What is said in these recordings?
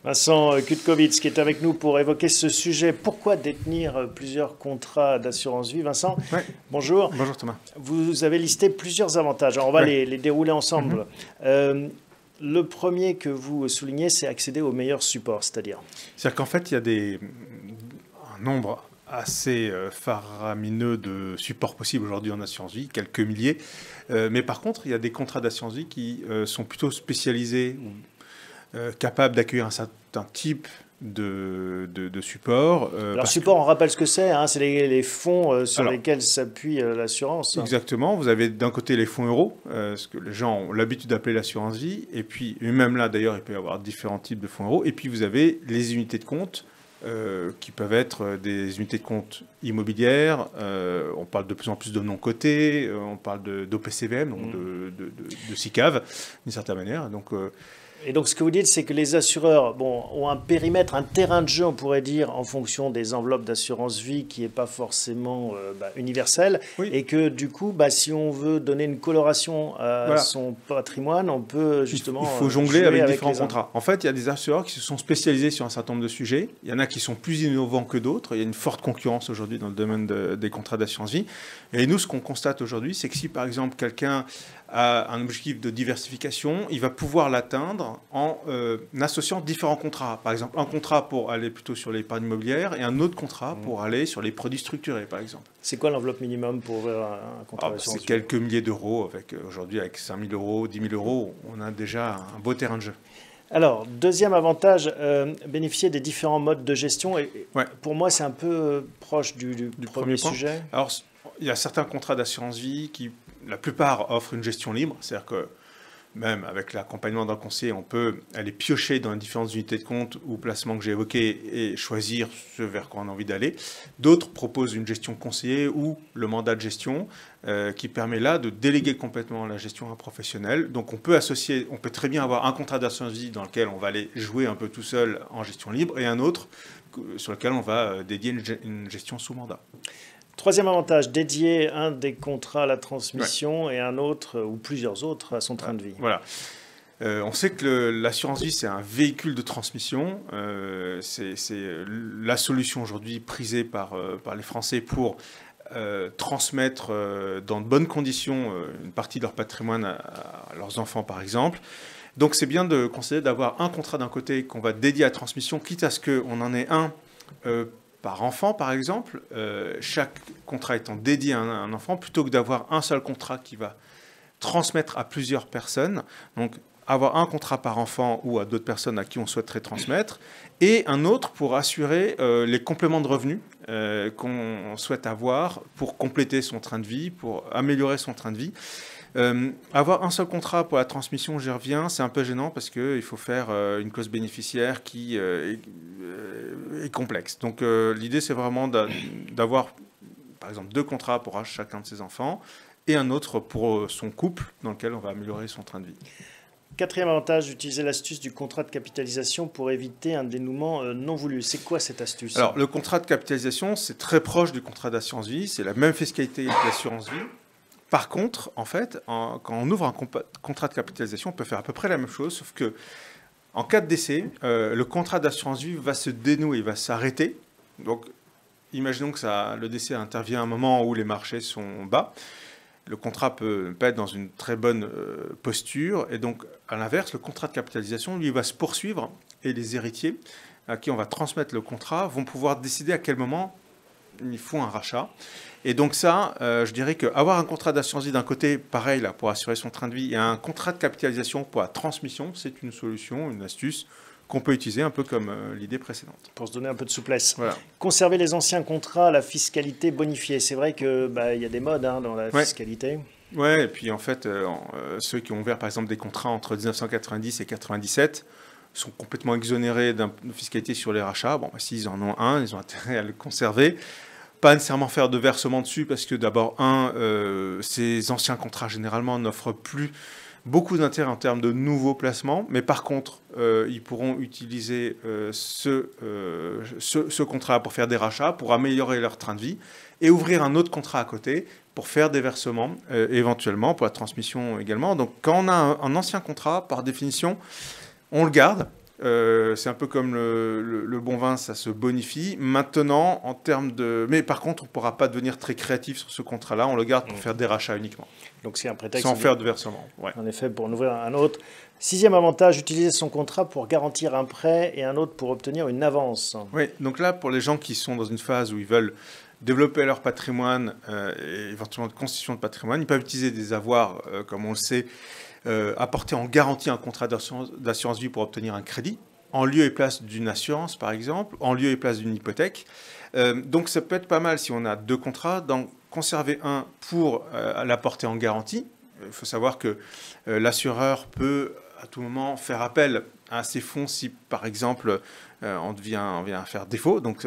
Vincent Kutkovitz qui est avec nous pour évoquer ce sujet. Pourquoi détenir plusieurs contrats d'assurance vie? Vincent, ouais. Bonjour. Bonjour Thomas. Vous avez listé plusieurs avantages. Alors, on va les dérouler ensemble. Le premier que vous soulignez, c'est accéder au meilleur support, c'est-à-dire? C'est-à-dire qu'en fait, il y a un nombre assez faramineux de supports possibles aujourd'hui en assurance vie, quelques milliers. Mais par contre, il y a des contrats d'assurance vie qui sont plutôt spécialisés ou capables d'accueillir un certain type de support. Alors, support, on rappelle ce que c'est, hein, c'est les fonds sur lesquels s'appuie l'assurance. Exactement. Vous avez d'un côté les fonds euros, ce que les gens ont l'habitude d'appeler l'assurance vie. Et puis, même là, d'ailleurs, il peut y avoir différents types de fonds euros. Et puis, vous avez les unités de compte qui peuvent être des unités de compte immobilières. On parle de plus en plus de non-cotés. On parle d'OPCVM, donc de SICAV, d'une certaine manière. Et donc, ce que vous dites, c'est que les assureurs ont un périmètre, un terrain de jeu, on pourrait dire, en fonction des enveloppes d'assurance vie qui n'est pas forcément universel. Oui. Et que du coup, si on veut donner une coloration à son patrimoine, on peut justement... Il faut jongler avec différents contrats. En fait, il y a des assureurs qui se sont spécialisés sur un certain nombre de sujets. Il y en a qui sont plus innovants que d'autres. Il y a une forte concurrence aujourd'hui dans le domaine des contrats d'assurance vie. Et nous, ce qu'on constate aujourd'hui, c'est que si, par exemple, quelqu'un a un objectif de diversification, il va pouvoir l'atteindre en associant différents contrats. Par exemple, un contrat pour aller plutôt sur l'épargne immobilière et un autre contrat pour aller sur les produits structurés, par exemple. C'est quoi l'enveloppe minimum pour ouvrir un contrat d'assurance? C'est quelques milliers d'euros. Aujourd'hui, avec 5 000 euros, 10 000 euros, on a déjà un beau terrain de jeu. Alors, deuxième avantage, bénéficier des différents modes de gestion. Et pour moi, c'est un peu proche du premier sujet. Alors, il y a certains contrats d'assurance vie qui, la plupart, offrent une gestion libre. C'est-à-dire que même avec l'accompagnement d'un conseiller, on peut aller piocher dans les différentes unités de compte ou placements que j'ai évoqués et choisir ce vers quoi on a envie d'aller. D'autres proposent une gestion conseillée ou le mandat de gestion qui permet là de déléguer complètement la gestion à un professionnel. Donc on peut très bien avoir un contrat d'assurance vie dans lequel on va aller jouer un peu tout seul en gestion libre et un autre sur lequel on va dédier une gestion sous mandat. Troisième avantage, dédier un des contrats à la transmission et un autre ou plusieurs autres à son train de vie. Voilà. On sait que l'assurance vie, c'est un véhicule de transmission. C'est la solution aujourd'hui prisée par les Français pour transmettre dans de bonnes conditions une partie de leur patrimoine à leurs enfants, par exemple. Donc c'est bien de considérer d'avoir un contrat d'un côté qu'on va dédier à la transmission, quitte à ce qu'on en ait un par enfant, par exemple, chaque contrat étant dédié à un enfant, plutôt que d'avoir un seul contrat qui va transmettre à plusieurs personnes. Donc, avoir un contrat par enfant ou à d'autres personnes à qui on souhaiterait transmettre, et un autre pour assurer les compléments de revenus qu'on souhaite avoir pour compléter son train de vie, pour améliorer son train de vie. Avoir un seul contrat pour la transmission, j'y reviens, c'est un peu gênant parce qu'il faut faire une clause bénéficiaire qui est complexe. Donc l'idée, c'est vraiment d'avoir, par exemple, 2 contrats pour chacun de ses enfants et un autre pour son couple dans lequel on va améliorer son train de vie. Quatrième avantage, utiliser l'astuce du contrat de capitalisation pour éviter un dénouement non voulu. C'est quoi cette astuce? Alors, le contrat de capitalisation, c'est très proche du contrat d'assurance vie. C'est la même fiscalité que l'assurance vie. Par contre, en fait, quand on ouvre un contrat de capitalisation, on peut faire à peu près la même chose, sauf que en cas de décès, le contrat d'assurance vie va se dénouer, va s'arrêter. Donc, imaginons que le décès intervient à un moment où les marchés sont bas. Le contrat peut pas être dans une très bonne posture. Et donc, à l'inverse, le contrat de capitalisation, lui, va se poursuivre. Et les héritiers à qui on va transmettre le contrat vont pouvoir décider à quel moment il faut un rachat. Et donc ça, je dirais qu'avoir un contrat d'assurance vie d'un côté, pareil, là, pour assurer son train de vie, et un contrat de capitalisation pour la transmission, c'est une solution, une astuce qu'on peut utiliser un peu comme l'idée précédente. Pour se donner un peu de souplesse. Voilà. Conserver les anciens contrats à la fiscalité bonifiée. C'est vrai qu'il y a des modes dans la fiscalité. Oui, et puis en fait, ceux qui ont ouvert par exemple des contrats entre 1990 et 1997 sont complètement exonérés de fiscalité sur les rachats. Bon, s'ils en ont un, ils ont intérêt à le conserver. Pas nécessairement faire de versement dessus parce que d'abord, ces anciens contrats généralement n'offrent plus beaucoup d'intérêt en termes de nouveaux placements, mais par contre, ils pourront utiliser ce contrat pour faire des rachats, pour améliorer leur train de vie, et ouvrir un autre contrat à côté pour faire des versements, éventuellement, pour la transmission également. Donc quand on a un ancien contrat, par définition, on le garde, C'est un peu comme le bon vin, ça se bonifie. Maintenant, en termes de... Mais par contre, on ne pourra pas devenir très créatif sur ce contrat-là. On le garde pour faire des rachats uniquement. Donc c'est un prétexte. Sans faire de versement. Ouais. En effet, pour en ouvrir un autre. 6e avantage, utiliser son contrat pour garantir un prêt et un autre pour obtenir une avance. Oui, donc là, pour les gens qui sont dans une phase où ils veulent développer leur patrimoine et éventuellement de constitution de patrimoine, ils peuvent utiliser des avoirs, comme on le sait, apporter en garantie un contrat d'assurance vie pour obtenir un crédit, en lieu et place d'une assurance, par exemple, en lieu et place d'une hypothèque. Donc ça peut être pas mal si on a 2 contrats, d'en conserver un pour l'apporter en garantie. Il faut savoir que l'assureur peut à tout moment faire appel à ces fonds si, par exemple, on vient faire défaut. Donc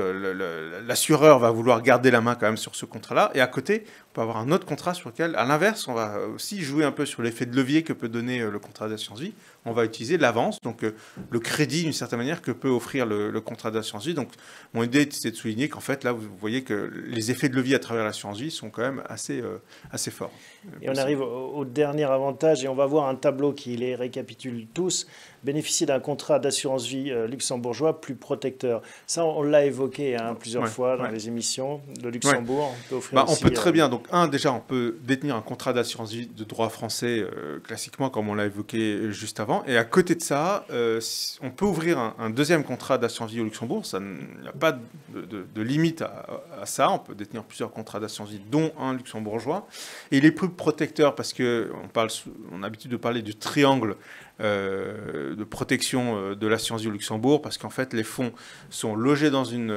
l'assureur va vouloir garder la main quand même sur ce contrat-là. Et à côté, on peut avoir un autre contrat sur lequel, à l'inverse, on va aussi jouer un peu sur l'effet de levier que peut donner le contrat d'assurance vie. On va utiliser l'avance, donc le crédit d'une certaine manière que peut offrir le contrat d'assurance vie. Donc mon idée, c'est de souligner qu'en fait, là, vous voyez que les effets de levier à travers l'assurance vie sont quand même assez forts. Et on arrive au dernier avantage, et on va voir un tableau qui les récapitule tous. Bénéficier d'un contrat d'assurance vie luxembourgeois plus protecteur. Ça, on l'a évoqué plusieurs fois dans les émissions. Le Luxembourg peut offrir on peut très bien. Donc, déjà, on peut détenir un contrat d'assurance vie de droit français classiquement, comme on l'a évoqué juste avant. Et à côté de ça, on peut ouvrir un deuxième contrat d'assurance vie au Luxembourg. Il n'y a pas de limite à ça. On peut détenir plusieurs contrats d'assurance vie, dont un luxembourgeois. Et il est plus protecteur parce qu'on a l'habitude de parler du triangle de protection de l'assurance vie au Luxembourg, parce qu'en fait, les fonds sont logés dans une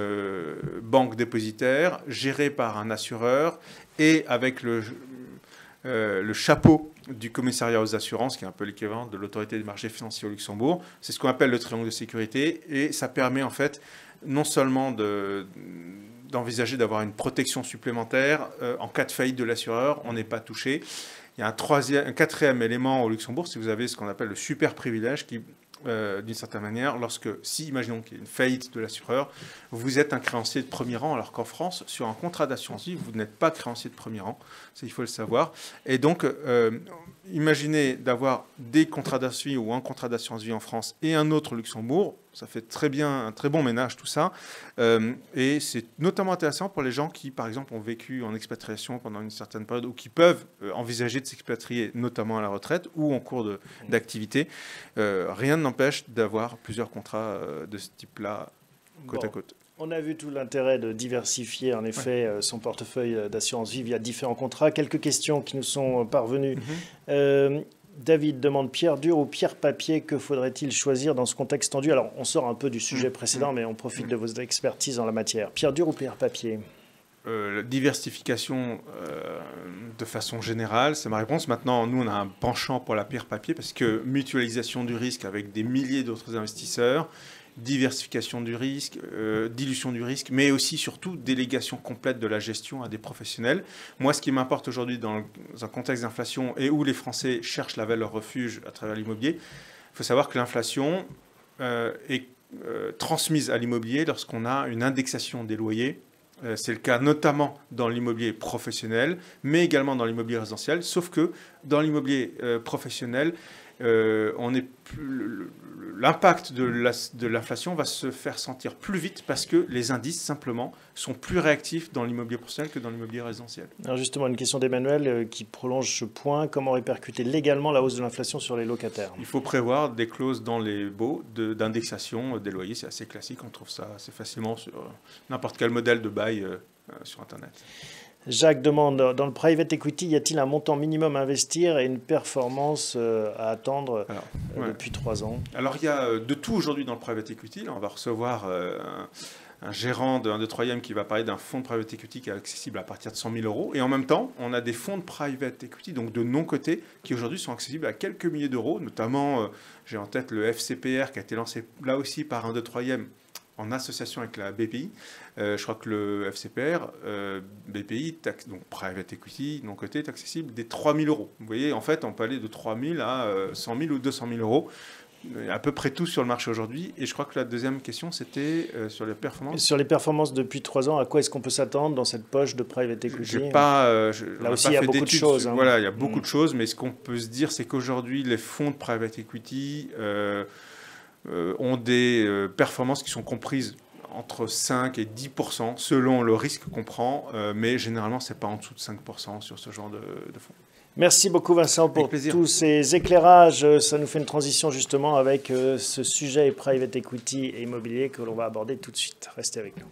banque dépositaire, gérée par un assureur, et avec le chapeau du commissariat aux assurances, qui est un peu l'équivalent de l'autorité des marchés financiers au Luxembourg. C'est ce qu'on appelle le triangle de sécurité, et ça permet en fait non seulement d'envisager d'avoir une protection supplémentaire en cas de faillite de l'assureur, on n'est pas touché. Il y a un quatrième élément au Luxembourg, c'est que vous avez ce qu'on appelle le super privilège qui, d'une certaine manière, imaginons qu'il y a une faillite de l'assureur, vous êtes un créancier de premier rang, alors qu'en France, sur un contrat d'assurance vie, vous n'êtes pas créancier de premier rang, ça il faut le savoir. Et donc, imaginez d'avoir des contrats d'assurance vie ou un contrat d'assurance vie en France et un autre au Luxembourg, ça fait très bien, un très bon ménage tout ça. Et c'est notamment intéressant pour les gens qui, par exemple, ont vécu en expatriation pendant une certaine période ou qui peuvent envisager de s'expatrier, notamment à la retraite ou en cours d'activité. Rien ne n'empêche d'avoir plusieurs contrats de ce type-là côte à côte. On a vu tout l'intérêt de diversifier en effet son portefeuille d'assurance vie via différents contrats. Quelques questions qui nous sont parvenues. David demande pierre dure ou pierre papier, que faudrait-il choisir dans ce contexte tendu? Alors on sort un peu du sujet précédent, mais on profite de vos expertises en la matière. Pierre dure ou pierre papier? La diversification de façon générale, c'est ma réponse. Maintenant, nous, on a un penchant pour la pierre papier parce que mutualisation du risque avec des milliers d'autres investisseurs, diversification du risque, dilution du risque, mais aussi, surtout, délégation complète de la gestion à des professionnels. Moi, ce qui m'importe aujourd'hui dans un contexte d'inflation et où les Français cherchent la valeur refuge à travers l'immobilier, il faut savoir que l'inflation est transmise à l'immobilier lorsqu'on a une indexation des loyers. C'est le cas notamment dans l'immobilier professionnel, mais également dans l'immobilier résidentiel, sauf que dans l'immobilier professionnel, l'impact de l'inflation va se faire sentir plus vite parce que les indices, simplement, sont plus réactifs dans l'immobilier professionnel que dans l'immobilier résidentiel. Alors justement, une question d'Emmanuel qui prolonge ce point. Comment répercuter légalement la hausse de l'inflation sur les locataires? Il faut prévoir des clauses dans les baux d'indexation des loyers. C'est assez classique, on trouve ça assez facilement sur n'importe quel modèle de bail sur Internet. Jacques demande, dans le private equity, y a-t-il un montant minimum à investir et une performance à attendre depuis 3 ans? Alors, il y a de tout aujourd'hui dans le private equity. Là, on va recevoir un gérant d'un de troisième qui va parler d'un fonds de private equity qui est accessible à partir de 100 000 euros. Et en même temps, on a des fonds de private equity, donc de non-cotés, qui aujourd'hui sont accessibles à quelques milliers d'euros. Notamment, j'ai en tête le FCPR qui a été lancé là aussi par un de troisième en association avec la BPI. Je crois que le FCPR, BPI, donc private equity, non coté, est accessible des 3 000 euros. Vous voyez, en fait, on peut aller de 3 000 à 100 000 ou 200 000 euros. À peu près tout sur le marché aujourd'hui. Et je crois que la deuxième question, c'était sur les performances. Sur les performances depuis 3 ans, à quoi est-ce qu'on peut s'attendre dans cette poche de private equity? Là aussi, il y a beaucoup de choses. Voilà, il y a beaucoup de choses, mais ce qu'on peut se dire, c'est qu'aujourd'hui, les fonds de private equity ont des performances qui sont comprises entre 5 et 10% selon le risque qu'on prend, mais généralement, ce n'est pas en dessous de 5% sur ce genre de fonds. Merci beaucoup Vincent pour tous ces éclairages. Ça nous fait une transition justement avec ce sujet private equity et immobilier que l'on va aborder tout de suite. Restez avec nous.